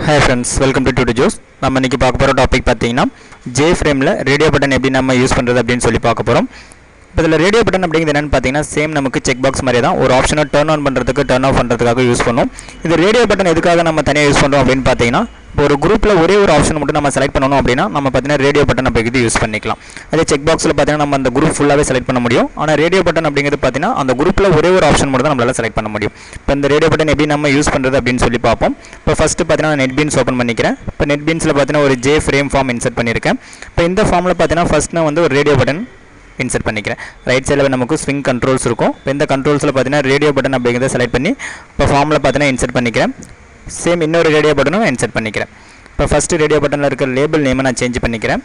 Hi friends, welcome to Tutor Juice. நம்ம இன்னைக்கு பார்க்க போற டாபிக் பாத்தீங்கன்னா J-Frame-ல ரேடியோ பட்டன் எப்படி நம்ம யூஸ் பண்றது அப்படினு சொல்லி பார்க்க போறோம். இப்போ இதல ரேடியோ பட்டன் அப்படிங்கிறது என்னன்னு பாத்தீங்கன்னா சேம் நமக்கு செக் பாக்ஸ் மாதிரியே தான் ஒரு ஆப்ஷனை டர்ன் ஆன் பண்றதுக்கு டர்ன் ஆஃப் பண்றதுக்காக யூஸ் பண்ணுவோம். இது ரேடியோ பட்டன் எதுக்காக நம்ம தனியா யூஸ் பண்றோம் அப்படினு பாத்தீங்கன்னா இப்போ ஒரு குரூப்ல ஒரே ஒரு ஆப்ஷன் மட்டும் நம்ம செலக்ட் பண்ணனும் அப்படினா நம்ம பாத்தீங்கன்னா ரேடியோ பட்டன் அப்படிங்கிறது யூஸ் பண்ணிக்கலாம். அதே செக் பாக்ஸ்ல பாத்தீங்கன்னா நம்ம அந்த குரூப் ஃபுல்லாவே செலக்ட் பண்ண முடியும். ஆனா ரேடியோ பட்டன் அப்படிங்கிறது பாத்தீங்கன்னா அந்த குரூப்ல ஒரே ஒரு ஆப்ஷன் மட்டும் தான் நம்மளால செலக்ட் பண்ண முடியும். இப்போ இந்த ரேடியோ பட்டன் எப்படி நம்ம யூஸ் பண்றது அப்படினு சொல்லி பாப்போம். இப்போ ஃபர்ஸ்ட் பாத்தீங்கன்னா நான் NetBeans ஓபன் பண்ணிக்கிறேன். இப்போ NetBeansல பாத்தீங்கன்னா ஒரு J-Frame ஃபார்ம் இன்சர்ட் பண்ணிருக்கேன். இப்போ இந்த ஃபார்ம்ல பாத்தீங்கன்னா ஃபர்ஸ்ட் நான் வந்து ஒரு ரேடியோ பட்டன் இன்சர்ட் பண்ணிக்கிறேன். ரைட் சைடுல நமக்கு ஸ்விங் கண்ட்ரோல்ஸ் இருக்கும். இப்போ இந்த கண்ட்ரோல்ஸ்ல பாத்தீங்கன்னா ரேடியோ பட்டன் அப்படிங்கறத செலக்ட் பண்ணி இப்போ ஃபார்ம்ல பாத்தீங்கன்னா இன்சர்ட் பண்ணிக்கிறேன். சேம் இன்னொரு ரேடியோ பட்டனும் இன்சர்ட் பண்ணிக்கிறேன். இப்போ ஃபர்ஸ்ட் ரேடியோ பட்டன்ல இருக்க லேபிள் நேமை நான் சேஞ்ச் பண்ணிக்கிறேன்.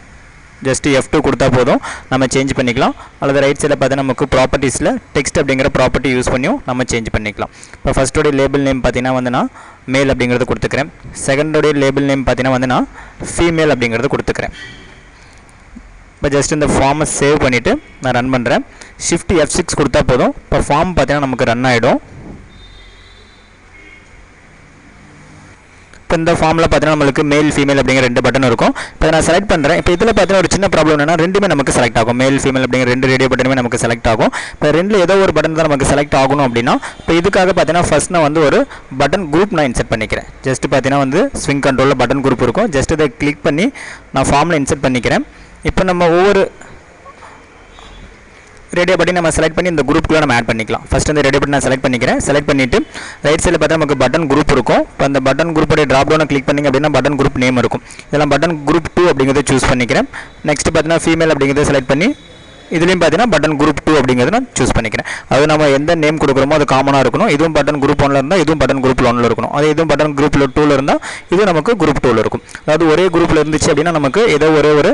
ஜஸ்ட் F2 கொடுத்தா போதும் நம்ம சேஞ்ச் பண்ணிக்கலாம். அல்லது ரைட் சைடுல பார்த்தா நமக்கு ப்ராப்பர்ட்டிஸ்ல டெக்ஸ்ட் அப்படிங்கற ப்ராப்பர்ட்டி யூஸ் பண்ணியும் நம்ம சேஞ்ச் பண்ணிக்கலாம். இப்போ ஃபர்ஸ்ட் ஓட லேபிள் நேம் பார்த்தீங்கன்னா வந்து நான் மேல் அப்படிங்கறது கொடுத்துக்கிறேன். செகண்ட் ஓட லேபிள் நேம் பார்த்தீங்கன்னா வந்து நான் ஃபீமேல் அப்படிங்கறது கொடுத்துக்கிறேன். இப்போ ஜஸ்ட் இந்த ஃபார்மை சேவ் பண்ணிட்டு நான் ரன் பண்றேன். Shift F6 கொடுத்தா போதும். இப்போ ஃபார்ம் பார்த்தீங்கன்னா நமக்கு ரன் ஆயிடும். இப்போ இந்த ஃபார்ம்ல பார்த்தீங்கன்னா நமக்கு மேல் ஃபீமேல் அப்படிங்கிற ரெண்டு பட்டன் இருக்கும். இப்போ நான் செலக்ட் பண்றேன். இப்போ இதில் பார்த்தீங்கன்னா ஒரு சின்ன ப்ராப்ளம் என்னன்னா ரெண்டுமே நமக்கு செலக்ட் ஆகும். மேல் ஃபீமேல் அப்படிங்கிற ரெண்டு ரேடியோ பட்டனுமே நமக்கு செலக்ட் ஆகும். இப்போ ரெண்டுல ஏதோ ஒரு பட்டன் தான் நமக்கு செலக்ட் ஆகணும் அப்படின்னா இப்போ இதுக்காக பார்த்தீங்கன்னா ஃபர்ஸ்ட் நான் வந்து ஒரு பட்டன் குரூப் நான் இன்சர்ட் பண்ணிக்கிறேன். ஜஸ்ட் பார்த்தீங்கன்னா வந்து ஸ்விங் கண்ட்ரோல்ல பட்டன் குரூப் இருக்கும். ஜஸ்ட் இதை கிளிக் பண்ணி நான் ஃபார்ம்ல இன்சர்ட் பண்ணிக்கிறேன். இப்போ நம்ம ஒவ்வொரு ரேடியோ பட்டன் நம்ம செலக்ட் பண்ணி இந்த குரூப்புக்குள்ள நம்ம ஆட் பண்ணிக்கலாம். ஃபர்ஸ்ட் இந்த ரேடியோ பட்டன் நான் செலக்ட் பண்ணிக்கிறேன். செலக்ட் பண்ணிட்டு ரைட் சைடுல பார்த்தா நமக்கு பட்டன் குரூப் இருக்கும். இப்போ அந்த பட்டன் குரூப்போட டிராப் டவுனை கிளிக் பண்ணீங்க அப்படின்னா பட்டன் குரூப் நேம் இருக்கும். இதெல்லாம் பட்டன் குரூப் 2 அப்படிங்கறத சூஸ் பண்ணிக்கிறேன். நெக்ஸ்ட் பார்த்தீங்கன்னா ஃபீமேல் அப்படிங்கறத செலக்ட் பண்ணி இதுலயும் பார்த்தீங்கன்னா பட்டன் குரூப் 2 அப்படிங்கறத நான் சூஸ் பண்ணிக்கிறேன். அது நம்ம எந்த நேம் கொடுக்குறோமோ அது காமனா இருக்கணும். இதுவும் பட்டன் குரூப் 1ல இருந்தா இதுவும் பட்டன் குரூப் 1ல இருக்கணும். அதே இதுவும் பட்டன் குரூப் 2ல இருந்தா இது நமக்கு குரூப் 2ல இருக்கும். அதாவது ஒரே குரூப்ல இருந்துச்சு அப்படின்னா நமக்கு ஏதோ ஒரே ஒரு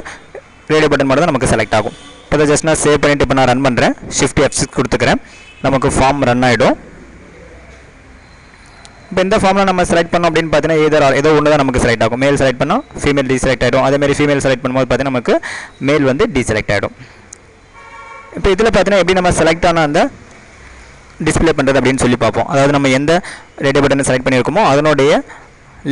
ரேடியோ பட்டன் மட்டும் தான் நமக்கு செலக்ட் ஆகும். இப்போ ஜஸ்ட் நான் சேவ் பண்ணிட்டு இப்போ நான் ரன் பண்றேன். Shift F6 கொடுத்துக்கிறேன். நமக்கு ஃபார்ம் ரன் ஆயிடும். இப்போ இந்த ஃபார்ம்ல நம்ம செலக்ட் பண்ணோம் அப்படின்னு பார்த்தீங்கன்னா ஏதோ ஒன்று தான் நமக்கு செலக்ட் ஆகும். மேல் செலக்ட் பண்ணோம் ஃபீமேல் டீசெலக்ட் ஆயிடும். அதே மாதிரி ஃபீமேல் செலக்ட் பண்ணும்போது பார்த்தீங்கன்னா நமக்கு மேல் வந்து டீசெலக்ட் ஆயிடும். இப்போ இதில் பார்த்தீங்கன்னா எப்படி நம்ம செலக்ட் ஆன அந்த டிஸ்பிளே பண்ணுறது அப்படின்னு சொல்லி பார்ப்போம். அதாவது நம்ம எந்த ரேடியோ பட்டனை செலக்ட் பண்ணியிருக்கோமோ அதனுடைய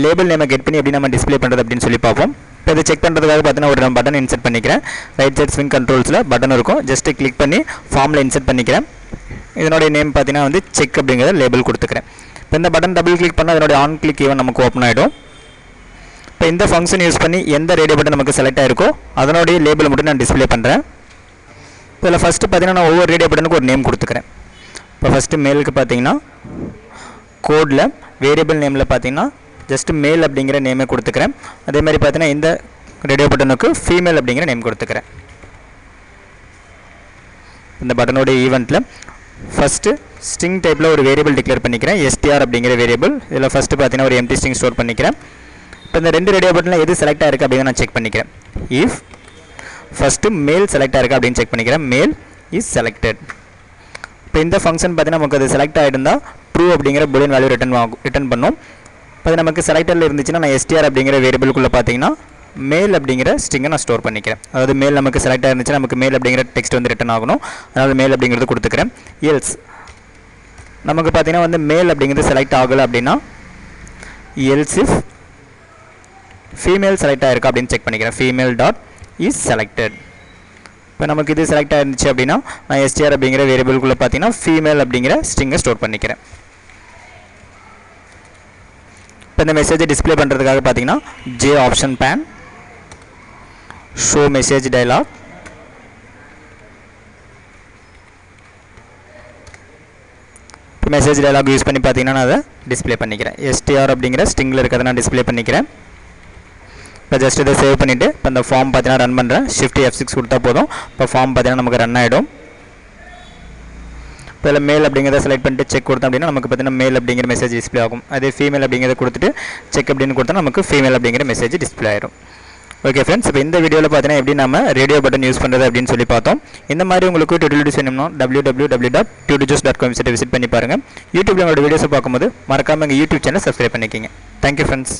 லேபிள் நேமை கெட் பண்ணி எப்படி நம்ம டிஸ்பிளே பண்ணுறது அப்படின்னு சொல்லி பார்ப்போம். இப்போ இதை செக் பண்ணுறதுக்காக பார்த்தீங்கன்னா ஒரு பட்டன் இன்சர்ட் பண்ணிக்கிறேன். ரைட் சைட் ஸ்விங் கண்ட்ரோல்ஸில் பட்டன் இருக்கும். ஜஸ்ட் கிளிக் பண்ணி ஃபார்மில் இன்சர்ட் பண்ணிக்கிறேன். இதனுடைய நேம் பார்த்தீங்கன்னா வந்து செக் அப்படிங்கிற லேபிள் கொடுத்துக்கிறேன். இப்போ இந்த பட்டன் டபுள் கிளிக் பண்ணால் அதனுடைய ஆன் கிளிக் ஈவன் நமக்கு ஓப்பன் ஆகிடும். இப்போ இந்த ஃபங்க்ஷன் யூஸ் பண்ணி எந்த ரேடியோ பட்டன் நமக்கு செலக்ட் ஆயிருக்கோ அதனுடைய லேபிள் மட்டும் நான் டிஸ்பிளே பண்ணுறேன். இதில் ஃபஸ்ட்டு பார்த்தீங்கன்னா நான் ஒவ்வொரு ரேடியோ பட்டனுக்கு ஒரு நேம் கொடுத்துக்கிறேன். இப்போ ஃபஸ்ட்டு மேலுக்கு பார்த்தீங்கன்னா கோடில் வேரியபிள் நேமில் பார்த்தீங்கன்னா ஜஸ்ட் மேல் அப்படிங்கிற நேமே கொடுத்துக்கிறேன். அதே மாதிரி பார்த்தீங்கன்னா இந்த ரேடியோ பட்டனுக்கு ஃபீமேல் அப்படிங்கிற நேம் கொடுத்துக்கிறேன். இந்த பட்டனோட ஈவெண்ட்டில் ஃபஸ்ட்டு ஸ்ட்ரிங் டைப்பில் ஒரு வேரியபிள் டிக்ளேர் பண்ணிக்கிறேன். STR அப்படிங்கிற வேரியபிள். இதில் ஃபஸ்ட்டு பார்த்தீங்கன்னா ஒரு எம்டி ஸ்ட்ரிங் ஸ்டோர் பண்ணிக்கிறேன். இப்போ இந்த ரெண்டு ரேடியோ பட்டனில் எது செலக்ட் ஆயிருக்கு அப்படின்னு நான் செக் பண்ணிக்கிறேன். இஃப் ஃபஸ்ட்டு மேல் செலக்ட் ஆயிருக்கு அப்படின்னு செக் பண்ணிக்கிறேன். மேல் இஸ் செலக்டட். இப்போ இந்த ஃபங்க்ஷன் பார்த்தீங்கன்னா நமக்கு அது செலக்ட் ஆகிருந்தா ட்ரூ அப்படிங்கிற பூலியன் வேல்யூ ரிட்டர்ன் பண்ணும். இப்போ அது நமக்கு செலக்டரில் இருந்துச்சுன்னா நான் STR அப்படிங்கிற வேரியபிள்குள்ளே பார்த்தீங்கன்னா மேல் அப்படிங்கிற ஸ்ட்ரிங்கை நான் ஸ்டோர் பண்ணிக்கிறேன். அதாவது மேல் நமக்கு செலக்ட் ஆயிருந்துச்சுன்னா நமக்கு மேல் அப்படிங்கிற டெக்ஸ்ட் வந்து ரிட்டர்ன் ஆகணும். அதனால் மேல் அப்படிங்கிறது கொடுத்துக்கிறேன். எல்ஸ் நமக்கு பார்த்தீங்கன்னா வந்து மேல் அப்படிங்கிறது செலக்ட் ஆகலை அப்படின்னா எல்ஸ் இஃப் ஃபீமேல் செலக்ட் ஆயிருக்கு அப்படின்னு செக் பண்ணிக்கிறேன். Female dot is selected. இப்போ நமக்கு இது செலக்ட் ஆயிருந்துச்சு அப்படின்னா நான் STR அப்படிங்கிற வேரியபிள்குள்ளே பார்த்தீங்கன்னா ஃபீமேல் அப்படிங்கிற ஸ்ட்ரிங்கை ஸ்டோர் பண்ணிக்கிறேன். இப்போ இந்த மெசேஜை டிஸ்பிளே பண்ணுறதுக்காக பார்த்தீங்கன்னா J option pane show message dialog. இப்போ மெசேஜ் டயலாக் யூஸ் பண்ணி பார்த்தீங்கன்னா நான் அதை டிஸ்பிளே பண்ணிக்கிறேன். STR அப்படிங்கிற ஸ்ட்ரிங்கில் இருக்கிறத நான் டிஸ்பிளே பண்ணிக்கிறேன். இப்போ ஜஸ்ட் இதை சேவ் பண்ணிவிட்டு இப்போ இந்த ஃபார்ம் பார்த்தீங்கன்னா ரன் பண்ணுறேன். Shift F6 கொடுத்தா போதும். இப்போ ஃபார்ம் பார்த்தீங்கன்னா நமக்கு ரன் ஆகிடும். இப்போ இதில் மேல் அப்படிங்கிறத செலக்ட் பண்ணிட்டு செக் கொடுத்தோம் அப்படின்னா நமக்கு பார்த்தீங்கன்னா மேல் அப்படிங்கிற மெசேஜ் டிஸ்பிளே ஆகும். அதே ஃபீமேல் அப்படிங்கிறத கொடுத்துட்டு செக் அப்படின்னு கொடுத்தா நமக்கு ஃபீமேல் அப்படிங்கிற மெசேஜ் டிஸ்பிளே ஆயிடும். ஓகே ஃப்ரெண்ட்ஸ், இப்போ இந்த வீடியோவில் பார்த்தீங்கன்னா எப்படி நம்ம ரேடியோ பட்டன் யூஸ் பண்ணுறது அப்படின்னு சொல்லி பார்த்தோம். இந்த மாதிரி உங்களுக்கு டியூட்டோரியல்ஸ் வேணும்னா www.tutorjuice.com வெப்சைட்டை விசிட் பண்ணி பாருங்கள். யூடியூப்ல உங்களோட வீடியோஸை பார்க்கும்போது மறக்காமல் எங்கள் யூடியூப் சேனல் சப்ஸ்கிரைப் பண்ணிக்கிங்க. Thank you friends.